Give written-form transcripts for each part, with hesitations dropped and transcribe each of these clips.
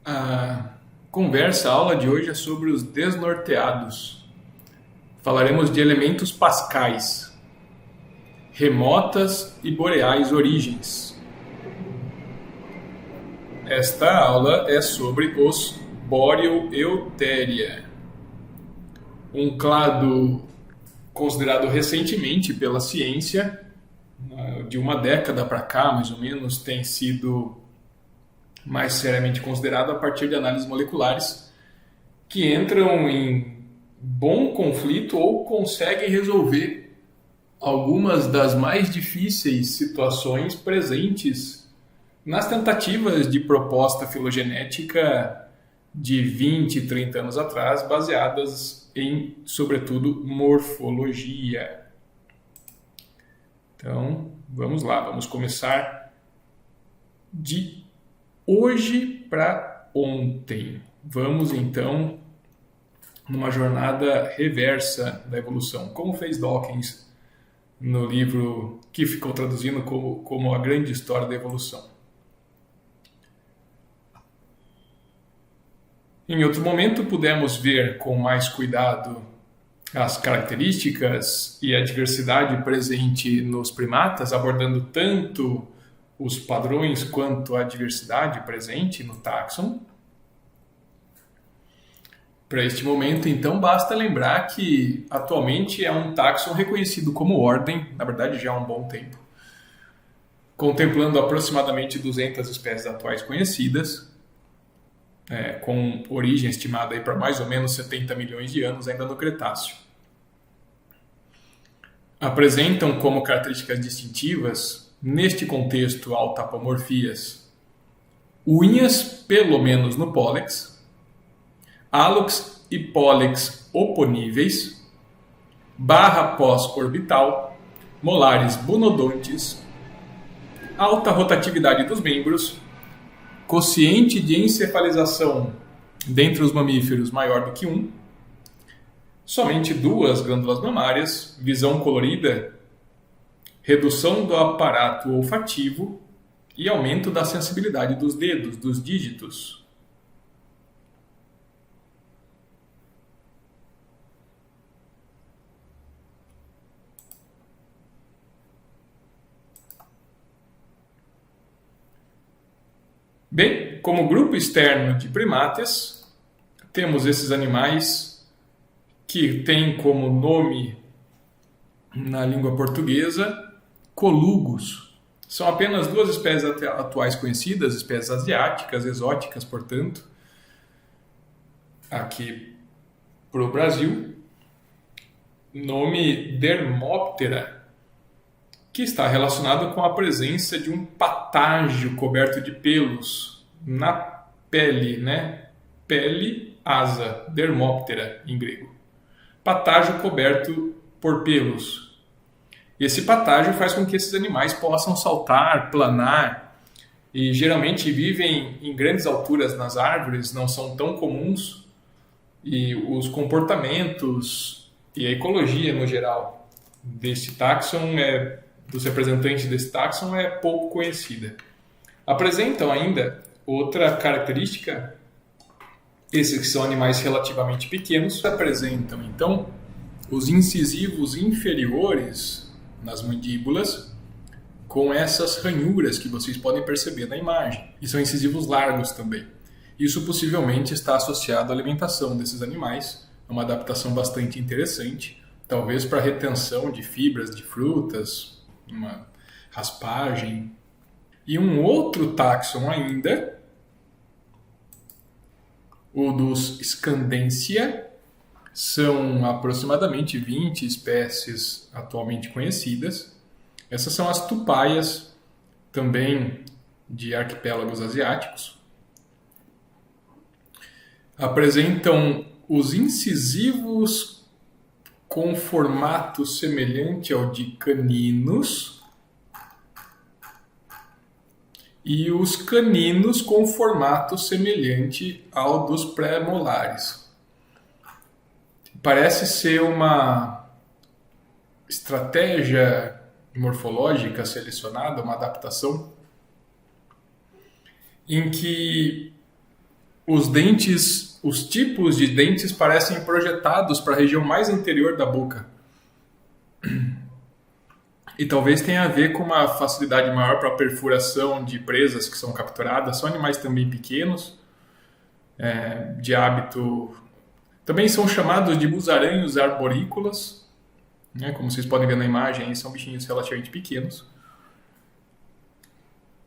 A conversa, a aula de hoje é sobre os desnorteados. Falaremos de elementos pascais, remotas e boreais origens. Esta aula é sobre os Boreoeutheria, um clado considerado recentemente pela ciência, de uma década para cá, mais ou menos, tem sido mais seriamente considerado a partir de análises moleculares que entram em bom conflito ou conseguem resolver algumas das mais difíceis situações presentes nas tentativas de proposta filogenética de 20 e 30 anos atrás, baseadas em, sobretudo, morfologia. Então, vamos lá, vamos começar de hoje para ontem. Vamos então numa jornada reversa da evolução, como fez Dawkins no livro que ficou traduzindo como A Grande História da Evolução. Em outro momento, pudemos ver com mais cuidado as características e a diversidade presente nos primatas, abordando tanto os padrões quanto a diversidade presente no táxon. Para este momento, então, basta lembrar que atualmente é um táxon reconhecido como ordem, na verdade já há um bom tempo, contemplando aproximadamente 200 espécies atuais conhecidas, com origem estimada para mais ou menos 70 milhões de anos ainda no Cretáceo. Apresentam como características distintivas, neste contexto autapomorfias, unhas, pelo menos no pólex, hálux e pólex oponíveis, barra pós-orbital, molares bunodontes, alta rotatividade dos membros, quociente de encefalização dentre os mamíferos maior do que 1, somente 2 glândulas mamárias, visão colorida, redução do aparato olfativo e aumento da sensibilidade dos dedos, dos dígitos. Bem, como grupo externo de primates, temos esses animais que têm como nome na língua portuguesa colugos. São apenas 2 espécies atuais conhecidas, espécies asiáticas, exóticas, portanto, aqui para o Brasil. Nome Dermóptera, que está relacionado com a presença de um patágio coberto de pelos na pele, né? Pele, asa, Dermóptera em grego. Patágio coberto por pelos. Esse patágio faz com que esses animais possam saltar, planar e geralmente vivem em grandes alturas nas árvores, não são tão comuns, e os comportamentos e a ecologia no geral deste táxon dos representantes desse táxon é pouco conhecida. Apresentam ainda outra característica, esses que são animais relativamente pequenos, apresentam então os incisivos inferiores nas mandíbulas com essas ranhuras que vocês podem perceber na imagem. E são incisivos largos também. Isso possivelmente está associado à alimentação desses animais, é uma adaptação bastante interessante, talvez para retenção de fibras de frutas, uma raspagem. E um outro táxon ainda, o dos Scandensia, são aproximadamente 20 espécies atualmente conhecidas. Essas são as tupaias, também de arquipélagos asiáticos. Apresentam os incisivos com formato semelhante ao de caninos e os caninos com formato semelhante ao dos pré-molares. Parece ser uma estratégia morfológica selecionada, uma adaptação, em que os tipos de dentes parecem projetados para a região mais anterior da boca. E talvez tenha a ver com uma facilidade maior para a perfuração de presas que são capturadas. São animais também pequenos, de hábito... Também são chamados de musaranhos arborícolas, né? Como vocês podem ver na imagem, são bichinhos relativamente pequenos.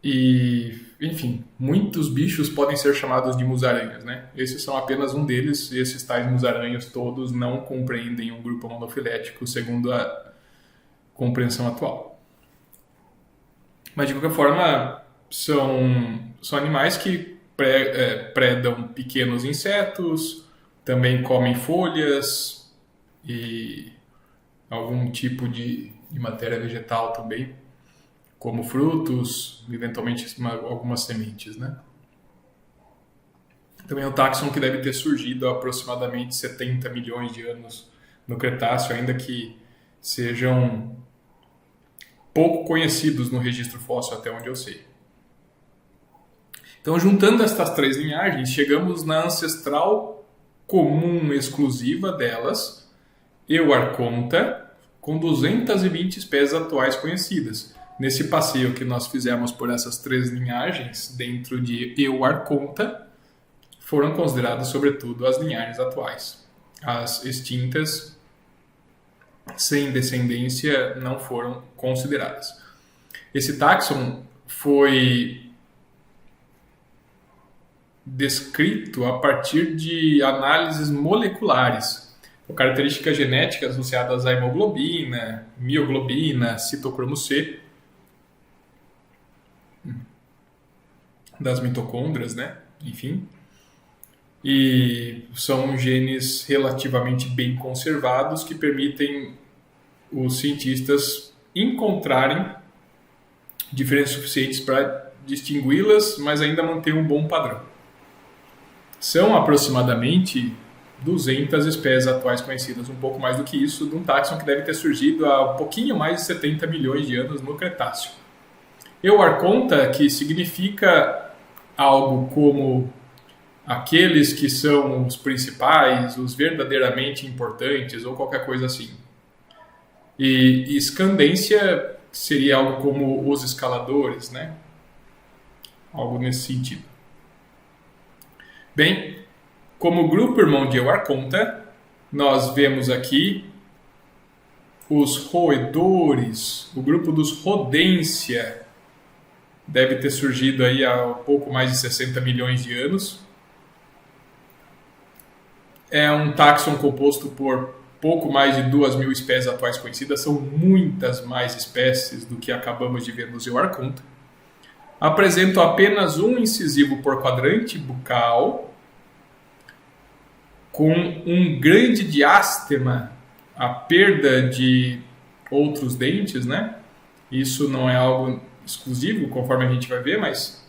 E, enfim, muitos bichos podem ser chamados de musaranhas, né? Esses são apenas um deles, e esses tais musaranhos todos não compreendem um grupo monofilético, segundo a compreensão atual. Mas, de qualquer forma, são animais que predam pequenos insetos, também comem folhas e algum tipo de matéria vegetal também, como frutos, eventualmente algumas sementes, né? Também é um táxon que deve ter surgido há aproximadamente 70 milhões de anos no Cretáceo, ainda que sejam pouco conhecidos no registro fóssil, até onde eu sei. Então, juntando estas três linhagens, chegamos na ancestral comum exclusiva delas, Euarchonta, com 220 espécies atuais conhecidas. Nesse passeio que nós fizemos por essas três linhagens, dentro de Euarchonta, foram consideradas, sobretudo, as linhagens atuais. As extintas, sem descendência, não foram consideradas. Esse táxon foi descrito a partir de análises moleculares, com características genéticas associadas à hemoglobina, mioglobina, citocromo C, das mitocôndrias, né? Enfim. E são genes relativamente bem conservados que permitem os cientistas encontrarem diferenças suficientes para distingui-las, mas ainda manter um bom padrão. São aproximadamente 200 espécies atuais conhecidas, um pouco mais do que isso, de um táxon que deve ter surgido há um pouquinho mais de 70 milhões de anos no Cretáceo. Euarchonta, que significa algo como aqueles que são os principais, os verdadeiramente importantes, ou qualquer coisa assim. E escandência seria algo como os escaladores, né? Algo nesse sentido. Bem, como grupo irmão de Euarchonta, nós vemos aqui os roedores, o grupo dos Rodentia, deve ter surgido aí há pouco mais de 60 milhões de anos. É um táxon composto por pouco mais de 2.000 espécies atuais conhecidas, são muitas mais espécies do que acabamos de ver no Euarchonta. Apresento apenas um incisivo por quadrante bucal, com um grande diástema, a perda de outros dentes, né? Isso não é algo exclusivo, conforme a gente vai ver, mas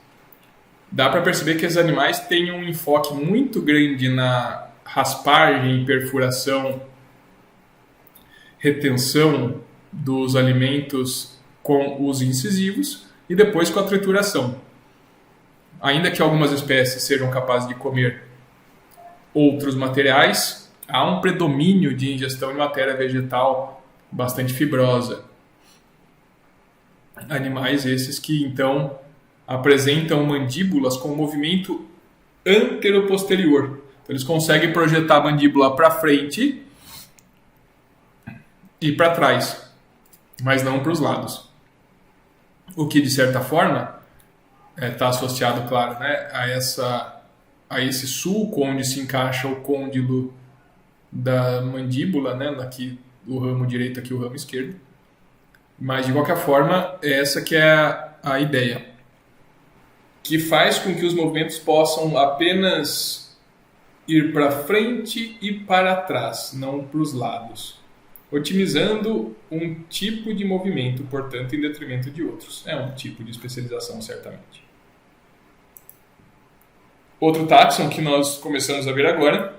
dá para perceber que os animais têm um enfoque muito grande na raspagem, perfuração, retenção dos alimentos com os incisivos e depois com a trituração. Ainda que algumas espécies sejam capazes de comer outros materiais, há um predomínio de ingestão de matéria vegetal bastante fibrosa. Animais esses que, então, apresentam mandíbulas com movimento anteroposterior. Então, eles conseguem projetar a mandíbula para frente e para trás, mas não para os lados. O que, de certa forma, está associado, claro, né, a esse sulco onde se encaixa o côndilo da mandíbula, né, aqui o ramo direito, aqui o ramo esquerdo. Mas, de qualquer forma, essa que é a ideia, que faz com que os movimentos possam apenas ir para frente e para trás, não para os lados, otimizando um tipo de movimento, portanto, em detrimento de outros. É um tipo de especialização, certamente. Outro táxon que nós começamos a ver agora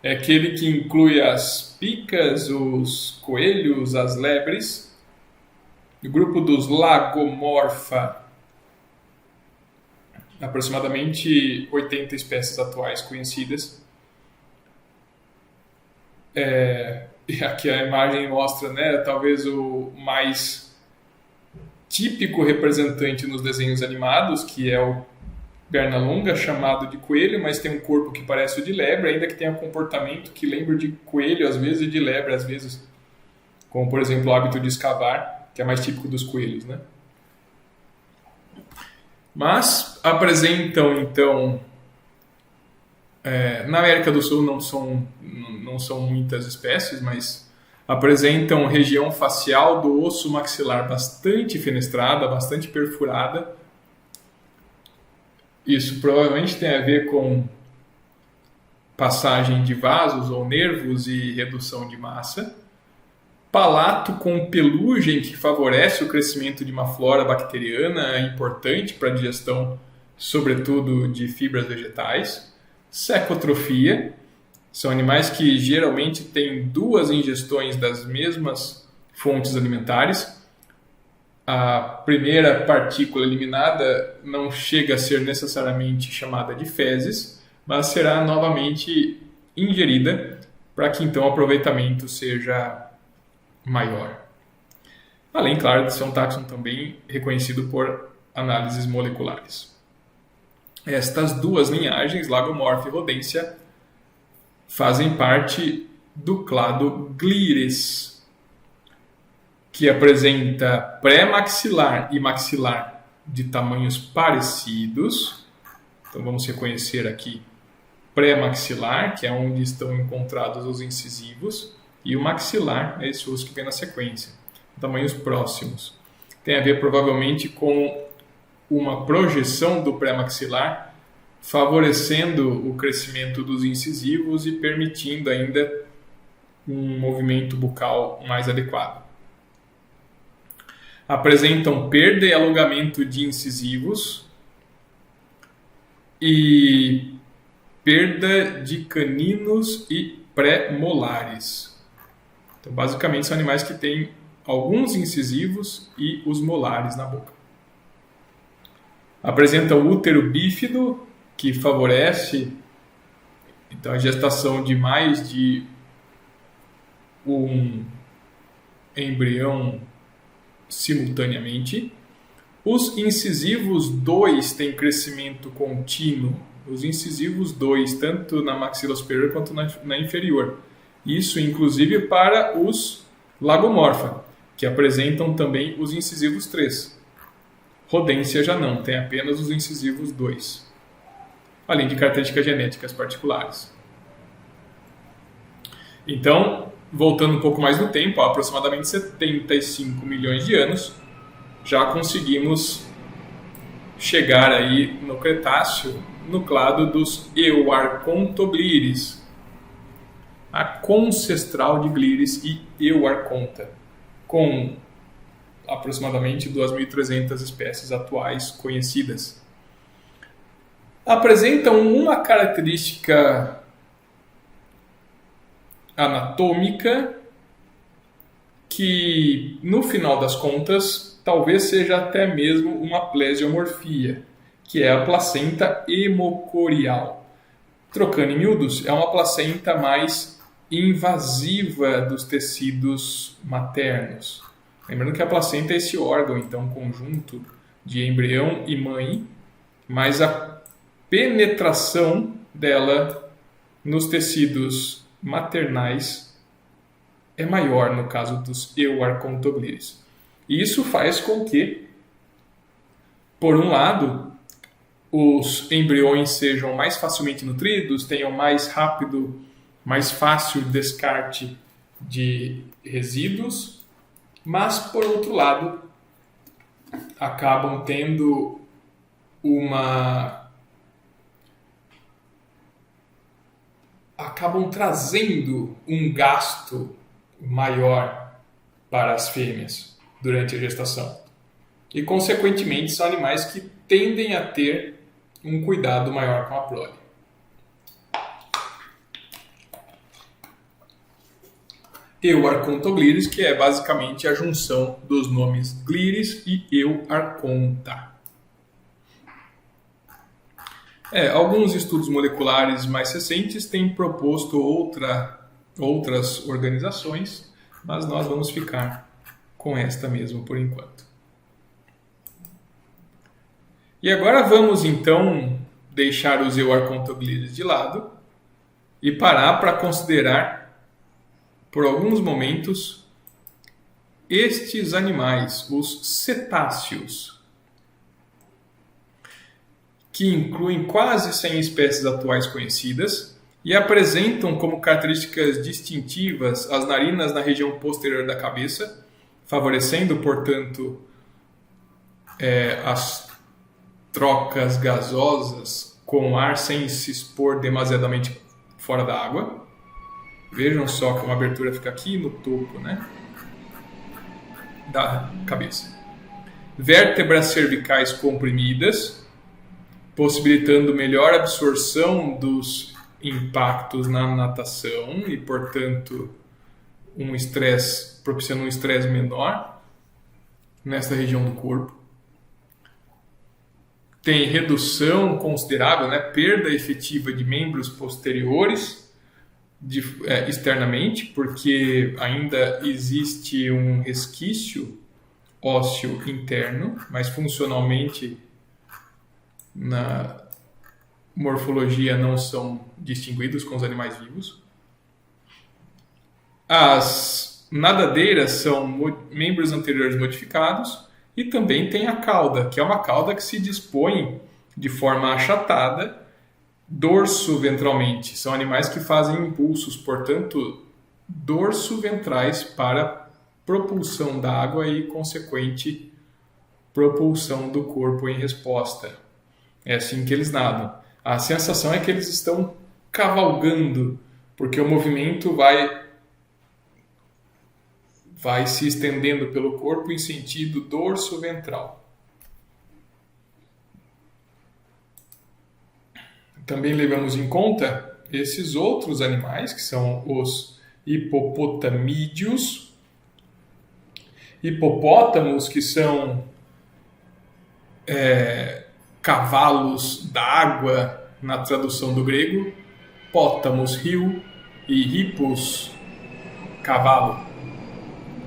é aquele que inclui as picas, os coelhos, as lebres, o grupo dos Lagomorpha, aproximadamente 80 espécies atuais conhecidas. E aqui a imagem mostra, né, talvez o mais típico representante nos desenhos animados, que é o Pernalonga, chamado de coelho, mas tem um corpo que parece o de lebre, ainda que tenha um comportamento que lembra de coelho às vezes e de lebre às vezes, como por exemplo o hábito de escavar, que é mais típico dos coelhos, né? Mas apresentam então, na América do Sul não são muitas espécies, mas apresentam região facial do osso maxilar bastante fenestrada, bastante perfurada. Isso provavelmente tem a ver com passagem de vasos ou nervos e redução de massa. Palato com pelugem que favorece o crescimento de uma flora bacteriana importante para a digestão, sobretudo de fibras vegetais. Secotrofia, são animais que geralmente têm 2 ingestões das mesmas fontes alimentares. A primeira partícula eliminada não chega a ser necessariamente chamada de fezes, mas será novamente ingerida para que então o aproveitamento seja maior. Além, claro, de ser um táxon também reconhecido por análises moleculares. Estas 2 linhagens, Lagomorpha e Rodentia, fazem parte do clado Glires, que apresenta pré-maxilar e maxilar de tamanhos parecidos. Então vamos reconhecer aqui pré-maxilar, que é onde estão encontrados os incisivos, e o maxilar é esse osso que vem na sequência, tamanhos próximos. Tem a ver provavelmente com uma projeção do pré-maxilar, favorecendo o crescimento dos incisivos e permitindo ainda um movimento bucal mais adequado. Apresentam perda e alongamento de incisivos e perda de caninos e pré-molares. Então, basicamente, são animais que têm alguns incisivos e os molares na boca. Apresentam útero bífido, que favorece então, a gestação de mais de um embrião simultaneamente. Os incisivos 2 têm crescimento contínuo. Os incisivos 2, tanto na maxila superior quanto na inferior. Isso, inclusive, para os Lagomorpha, que apresentam também os incisivos 3. Rodentia já não, tem apenas os incisivos 2. Além de características genéticas particulares. Então, voltando um pouco mais no tempo, há aproximadamente 75 milhões de anos, já conseguimos chegar aí no Cretáceo, no clado dos Euarchontoglires, a concestral de Glires e Euarchonta, com aproximadamente 2.300 espécies atuais conhecidas. Apresentam uma característica anatômica que, no final das contas, talvez seja até mesmo uma plesiomorfia, que é a placenta hemocorial. Trocando em miúdos, é uma placenta mais invasiva dos tecidos maternos. Lembrando que a placenta é esse órgão, então, conjunto de embrião e mãe, mas a penetração dela nos tecidos maternais é maior no caso dos Euarchontoglires. E isso faz com que, por um lado, os embriões sejam mais facilmente nutridos, tenham mais rápido, mais fácil descarte de resíduos, mas, por outro lado, acabam tendo acabam trazendo um gasto maior para as fêmeas durante a gestação. E, consequentemente, são animais que tendem a ter um cuidado maior com a prole. Euarchontoglires, que é basicamente a junção dos nomes Glires e Euarchonta. Alguns estudos moleculares mais recentes têm proposto outras organizações, mas nós vamos ficar com esta mesmo por enquanto. E agora vamos então deixar os euarcontoglides de lado e parar para considerar por alguns momentos estes animais, os cetáceos, que incluem quase 100 espécies atuais conhecidas e apresentam como características distintivas as narinas na região posterior da cabeça, favorecendo, portanto, as trocas gasosas com ar sem se expor demasiadamente fora da água. Vejam só que uma abertura fica aqui no topo, né, da cabeça. Vértebras cervicais comprimidas, possibilitando melhor absorção dos impactos na natação e, portanto, propiciando um estresse menor nesta região do corpo. Tem redução considerável, né, perda efetiva de membros posteriores externamente, porque ainda existe um resquício ósseo interno, mas funcionalmente na morfologia não são distinguidos com os animais vivos. As nadadeiras são membros anteriores modificados e também tem a cauda, que é uma cauda que se dispõe de forma achatada dorso-ventralmente. São animais que fazem impulsos, portanto, dorso-ventrais para propulsão da água e consequente propulsão do corpo em resposta. É assim que eles nadam. A sensação é que eles estão cavalgando, porque o movimento vai se estendendo pelo corpo em sentido dorso-ventral. Também levamos em conta esses outros animais, que são os hipopotamídeos. Hipopótamos, que são cavalos da água, na tradução do grego, pótamos, rio, e hippos, cavalo.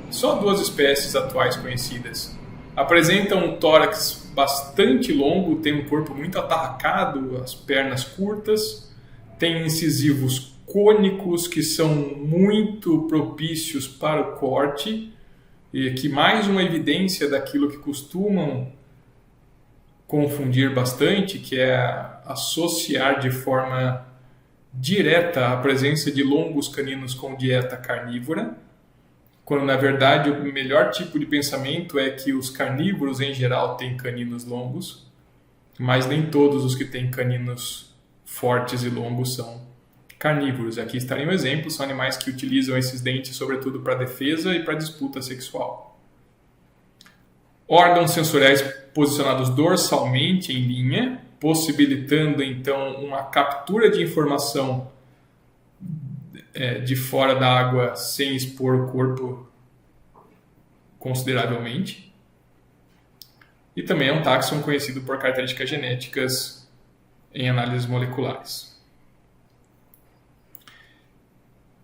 Só 2 espécies atuais conhecidas. Apresentam um tórax bastante longo, tem um corpo muito atarracado, as pernas curtas, tem incisivos cônicos que são muito propícios para o corte, e aqui mais uma evidência daquilo que costumam confundir bastante, que é associar de forma direta a presença de longos caninos com dieta carnívora, quando na verdade o melhor tipo de pensamento é que os carnívoros em geral têm caninos longos, mas nem todos os que têm caninos fortes e longos são carnívoros. Aqui estaria um exemplo, são animais que utilizam esses dentes sobretudo para defesa e para disputa sexual. Órgãos sensoriais posicionados dorsalmente em linha, possibilitando então uma captura de informação de fora da água sem expor o corpo consideravelmente. E também é um táxon conhecido por características genéticas em análises moleculares.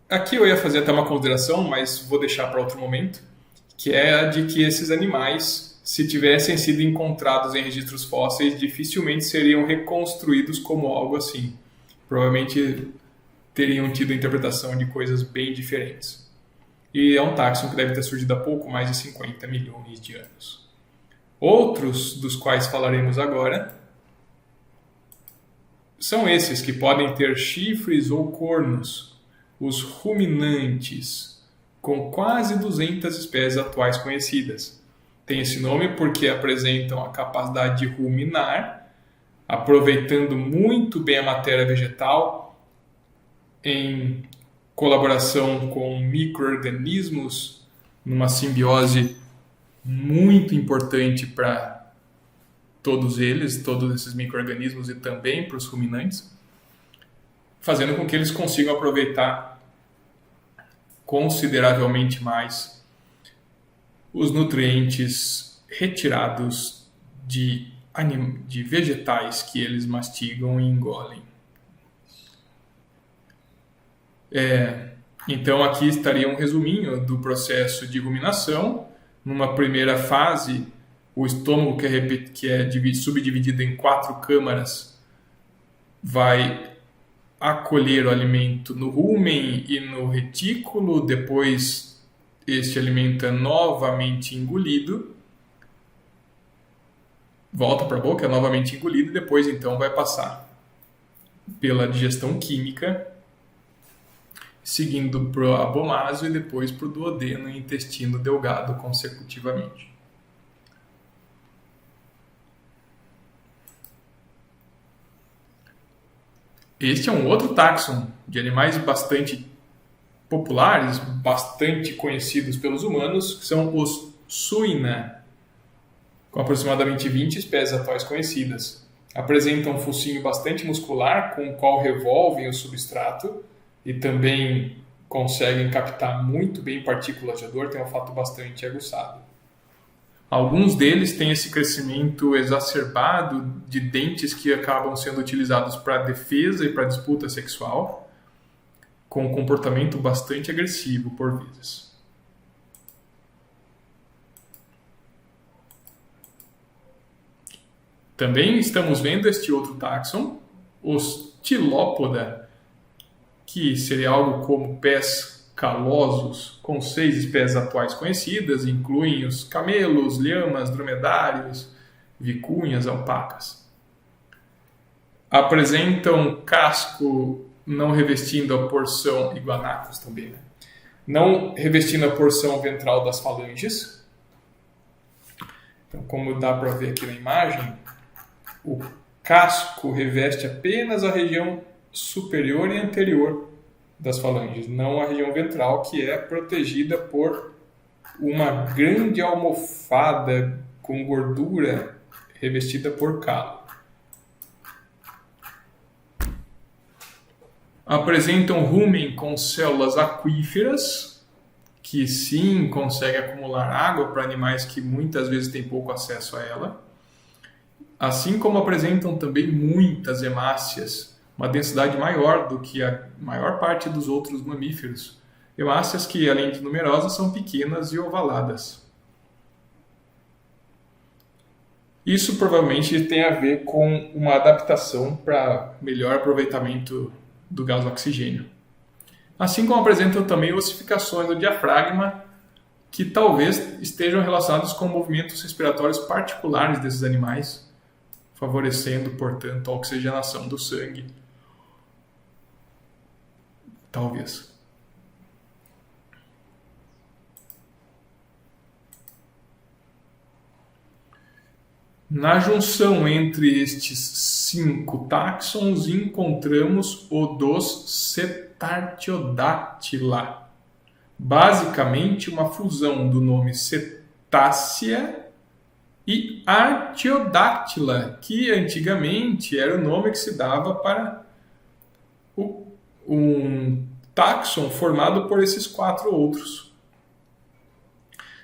Aqui eu ia fazer até uma consideração, mas vou deixar para outro momento, que é a de que esses animais, se tivessem sido encontrados em registros fósseis, dificilmente seriam reconstruídos como algo assim. Provavelmente teriam tido interpretação de coisas bem diferentes. E é um táxon que deve ter surgido há pouco mais de 50 milhões de anos. Outros, dos quais falaremos agora, são esses que podem ter chifres ou cornos, os ruminantes, com quase 200 espécies atuais conhecidas. Tem esse nome porque apresentam a capacidade de ruminar, aproveitando muito bem a matéria vegetal em colaboração com micro-organismos, numa simbiose muito importante para todos esses micro-organismos e também para os ruminantes, fazendo com que eles consigam aproveitar consideravelmente mais os nutrientes retirados de de vegetais que eles mastigam e engolem. Então aqui estaria um resuminho do processo de ruminação. Numa primeira fase, o estômago, que é subdividido em 4 câmaras, vai acolher o alimento no rumen e no retículo. Depois este alimento é novamente engolido, volta para a boca, é novamente engolido, e depois então vai passar pela digestão química, seguindo para o abomáso e depois para o duodeno e intestino delgado consecutivamente. Este é um outro táxon de animais bastante populares, bastante conhecidos pelos humanos, que são os suina, com aproximadamente 20 espécies atuais conhecidas. Apresentam um focinho bastante muscular, com o qual revolvem o substrato e também conseguem captar muito bem partículas de odor, tem um olfato bastante aguçado. Alguns deles têm esse crescimento exacerbado de dentes que acabam sendo utilizados para defesa e para disputa sexual, com um comportamento bastante agressivo por vezes. Também estamos vendo este outro táxon, os Tilópoda, que seria algo como pés calosos, com 6 espécies atuais conhecidas, incluem os camelos, lhamas, dromedários, vicunhas, alpacas. Apresentam casco não revestindo a porção, e guanacos também, né? Não revestindo a porção ventral das falanges. Então, como dá para ver aqui na imagem, o casco reveste apenas a região superior e anterior das falanges, não a região ventral, que é protegida por uma grande almofada com gordura revestida por calo. Apresentam rumen com células aquíferas, que sim conseguem acumular água para animais que muitas vezes têm pouco acesso a ela. Assim como apresentam também muitas hemácias, uma densidade maior do que a maior parte dos outros mamíferos. Hemácias que, além de numerosas, são pequenas e ovaladas. Isso provavelmente tem a ver com uma adaptação para melhor aproveitamento do gás oxigênio. Assim como apresentam também ossificações do diafragma, que talvez estejam relacionados com movimentos respiratórios particulares desses animais, favorecendo, portanto, a oxigenação do sangue. Talvez. Na junção entre estes 5 táxons encontramos o dos Cetartiodactyla. Basicamente uma fusão do nome cetácea e Artiodactyla, que antigamente era o nome que se dava para um táxon formado por esses 4 outros.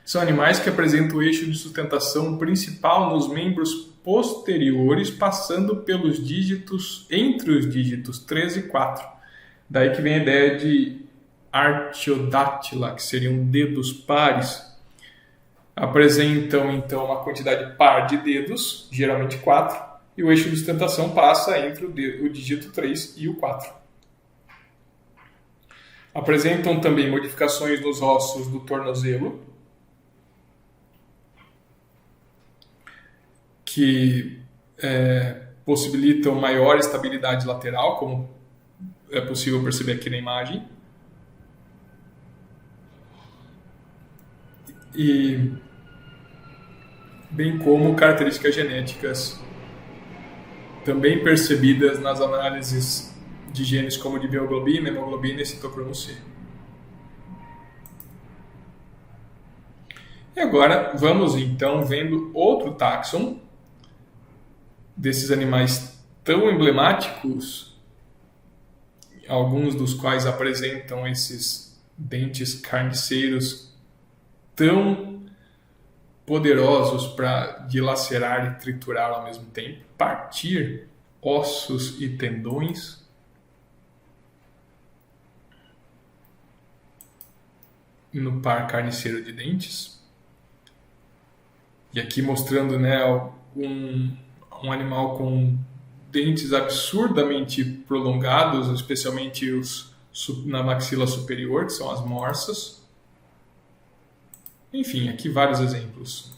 São animais que apresentam o eixo de sustentação principal nos membros posteriores, passando pelos dígitos, entre os dígitos 3 e 4. Daí que vem a ideia de Artiodactyla, que seriam dedos pares. Apresentam, então, uma quantidade par de dedos, geralmente 4, e o eixo de sustentação passa entre o dígito 3 e o 4. Apresentam também modificações nos ossos do tornozelo, que possibilitam maior estabilidade lateral, como é possível perceber aqui na imagem. E bem como características genéticas também percebidas nas análises de genes como de bioglobina, hemoglobina e citocromo C. E agora vamos então vendo outro táxon desses animais tão emblemáticos, alguns dos quais apresentam esses dentes carniceiros tão poderosos para dilacerar e triturar ao mesmo tempo, partir ossos e tendões. No par carniceiro de dentes. E aqui mostrando, né, um animal com dentes absurdamente prolongados, especialmente os na maxila superior, que são as morsas. Enfim, aqui vários exemplos.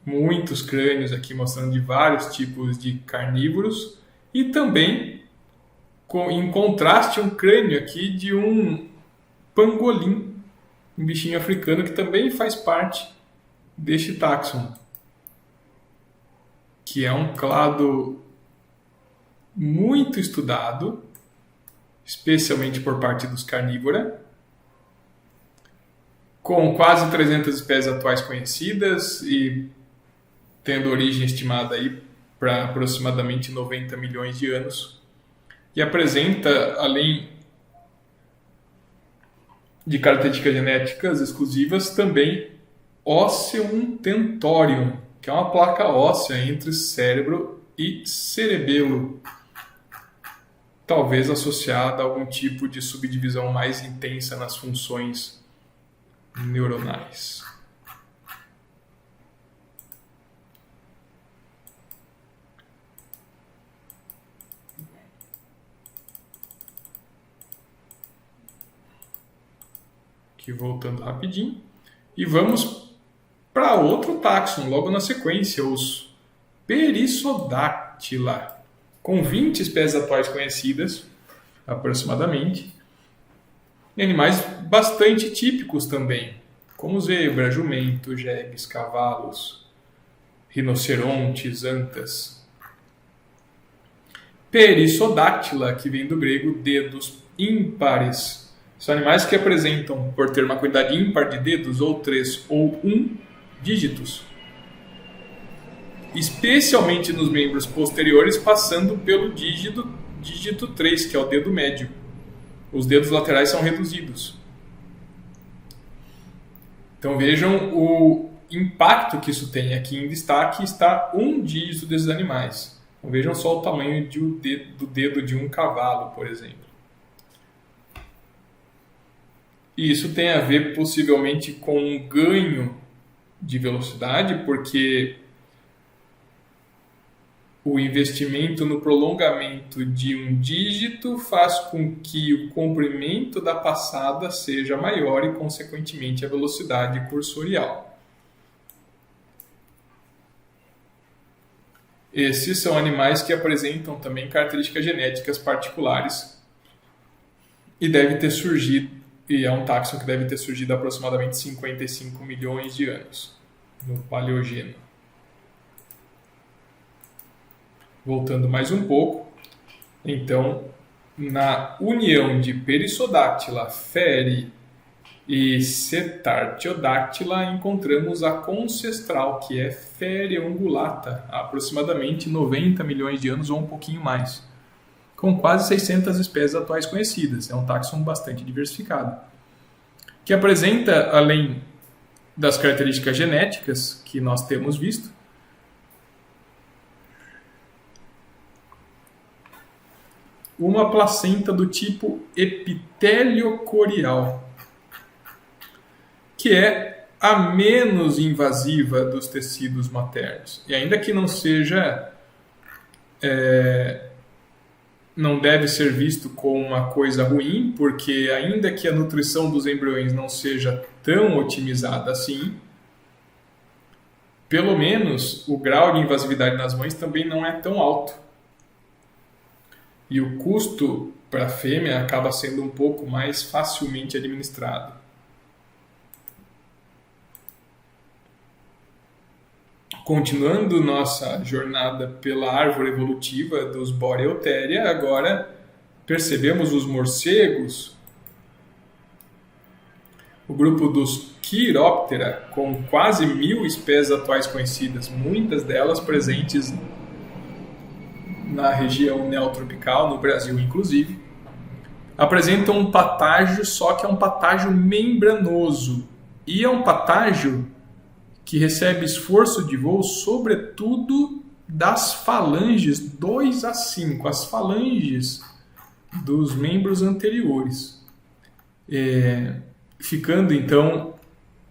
Muitos crânios aqui mostrando de vários tipos de carnívoros. E também, em contraste, um crânio aqui de um pangolim, um bichinho africano que também faz parte deste táxon, que é um clado muito estudado, especialmente por parte dos carnívoros, com quase 300 espécies atuais conhecidas e tendo origem estimada aí para aproximadamente 90 milhões de anos, e apresenta, além de características genéticas exclusivas, também Osseum tentorium, que é uma placa óssea entre cérebro e cerebelo, talvez associada a algum tipo de subdivisão mais intensa nas funções neuronais. Aqui voltando rapidinho. E vamos para outro táxon, logo na sequência, os Perissodactyla, com 20 espécies atuais conhecidas, aproximadamente, e animais bastante típicos também, como zebra, jumento, jegues, cavalos, rinocerontes, antas. Perissodactyla, que vem do grego dedos ímpares. São animais que apresentam, por ter uma quantidade ímpar de dedos, ou 3 ou 1 dígitos, especialmente nos membros posteriores, passando pelo dígito 3, que é o dedo médio. Os dedos laterais são reduzidos. Então vejam o impacto que isso tem. Aqui em destaque está um dígito desses animais. Então vejam só o tamanho do dedo de um cavalo, por exemplo. E isso tem a ver possivelmente com um ganho de velocidade, porque o investimento no prolongamento de um dígito faz com que o comprimento da passada seja maior e, consequentemente, a velocidade cursorial. Esses são animais que apresentam também características genéticas particulares e deve ter surgido. E é um táxon que deve ter surgido há aproximadamente 55 milhões de anos, no Paleogeno. Voltando mais um pouco, então, na união de Perissodactyla, Feri e Cetartiodactyla, encontramos a concestral, que é Feri ungulata, há aproximadamente 90 milhões de anos ou um pouquinho mais, com quase 600 espécies atuais conhecidas. É um táxon bastante diversificado, que apresenta, além das características genéticas que nós temos visto, uma placenta do tipo epitélio corial, que é a menos invasiva dos tecidos maternos. E ainda que não seja... não deve ser visto como uma coisa ruim, porque ainda que a nutrição dos embriões não seja tão otimizada assim, pelo menos o grau de invasividade nas mães também não é tão alto. E o custo para a fêmea acaba sendo um pouco mais facilmente administrado. Continuando nossa jornada pela árvore evolutiva dos Boreopteria, agora percebemos os morcegos, o grupo dos Chiroptera, com quase 1000 espécies atuais conhecidas, muitas delas presentes na região neotropical, no Brasil inclusive, apresentam um patágio, só que é um patágio membranoso. E é um patágio que recebe esforço de voo, sobretudo das falanges 2 a 5, as falanges dos membros anteriores. Ficando, então,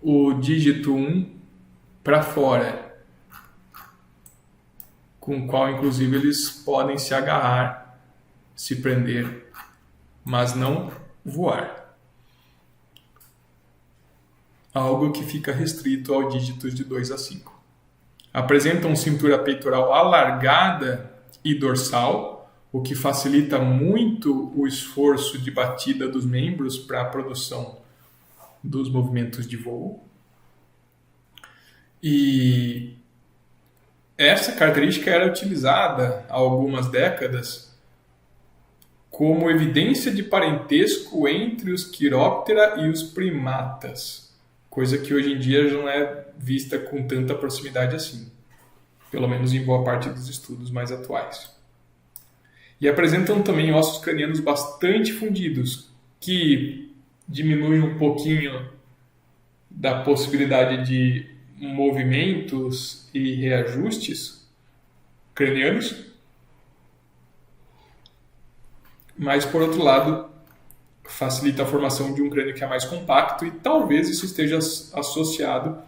o dígito 1 para fora, com o qual, inclusive, eles podem se agarrar, se prender, mas não voar. Algo que fica restrito aos dígitos de 2 a 5. Apresentam cintura peitoral alargada e dorsal, o que facilita muito o esforço de batida dos membros para a produção dos movimentos de voo. E essa característica era utilizada há algumas décadas como evidência de parentesco entre os Chiroptera e os primatas, coisa que hoje em dia já não é vista com tanta proximidade assim, pelo menos em boa parte dos estudos mais atuais. E apresentam também ossos cranianos bastante fundidos, que diminuem um pouquinho da possibilidade de movimentos e reajustes cranianos, mas, por outro lado, facilita a formação de um crânio que é mais compacto e talvez isso esteja associado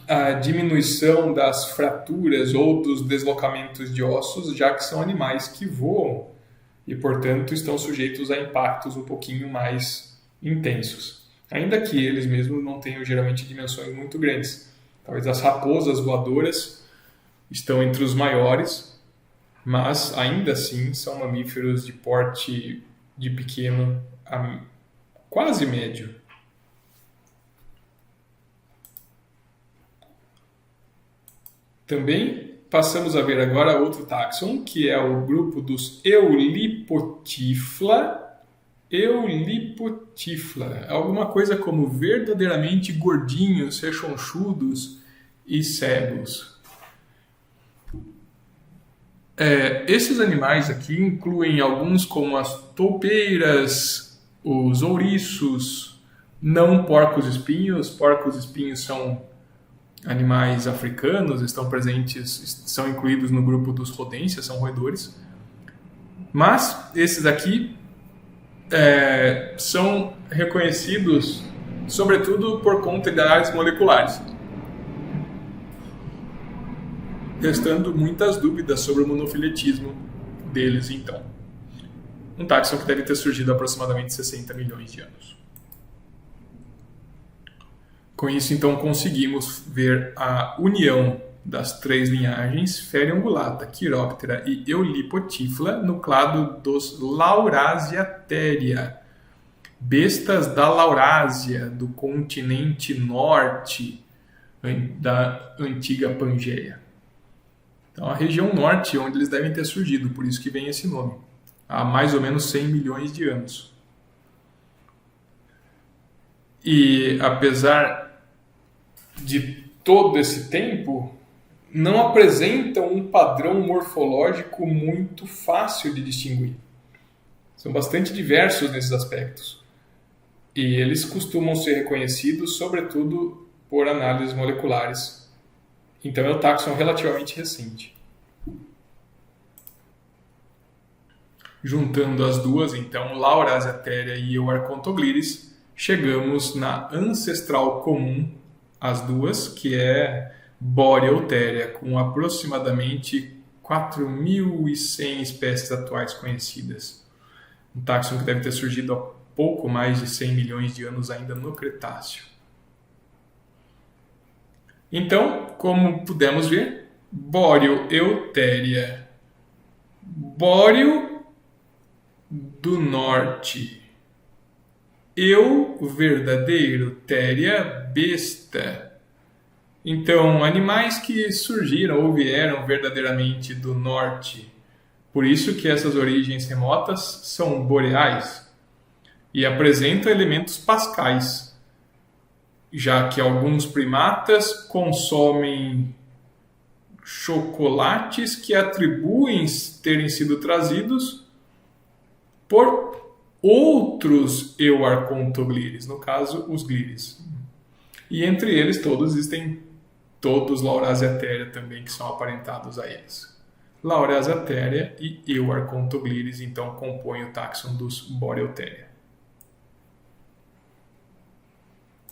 à diminuição das fraturas ou dos deslocamentos de ossos, já que são animais que voam e, portanto, estão sujeitos a impactos um pouquinho mais intensos. Ainda que eles mesmos não tenham geralmente dimensões muito grandes. Talvez as raposas voadoras estão entre os maiores, mas ainda assim são mamíferos de porte de pequeno a quase médio. Também passamos a ver agora outro táxon, que é o grupo dos Eulipotifla. Eulipotifla, alguma coisa como verdadeiramente gordinhos, rechonchudos e cegos. Esses animais aqui incluem alguns como as toupeiras, os ouriços, não porcos-espinhos. Porcos-espinhos são animais africanos, estão presentes, são incluídos no grupo dos rodências, são roedores. Mas esses aqui são reconhecidos sobretudo por conta de análises moleculares, restando muitas dúvidas sobre o monofiletismo deles, então. Um táxon que deve ter surgido há aproximadamente 60 milhões de anos. Com isso, então, conseguimos ver a união das três linhagens Feriungulata, Chiroptera e Eulipotifla no clado dos Laurasiatheria, bestas da Laurásia, do continente norte da antiga Pangeia. Então, a região norte onde eles devem ter surgido, por isso que vem esse nome, há mais ou menos 100 milhões de anos. E apesar de todo esse tempo, não apresentam um padrão morfológico muito fácil de distinguir. São bastante diversos nesses aspectos. E eles costumam ser reconhecidos, sobretudo, por análises moleculares. Então é um táxon relativamente recente. Juntando as duas, então, Laurasiatheria e Euarchontoglires, chegamos na ancestral comum, as duas, que é Boreotheria, com aproximadamente 4.100 espécies atuais conhecidas. Um táxon que deve ter surgido há pouco mais de 100 milhões de anos ainda no Cretáceo. Então, como pudemos ver, Boreoeutheria, Bóreo do norte, verdadeiro, Theria, besta. Então, animais que surgiram ou vieram verdadeiramente do norte. Por isso que essas origens remotas são boreais e apresentam elementos pascais, já que alguns primatas consomem chocolates que atribuem terem sido trazidos por outros euarcontoglires, no caso, os glires. E entre eles todos existem todos Laurasia também, que são aparentados a eles. Laurasia e euarcontoglires, então, compõem o táxon dos Boreutheria.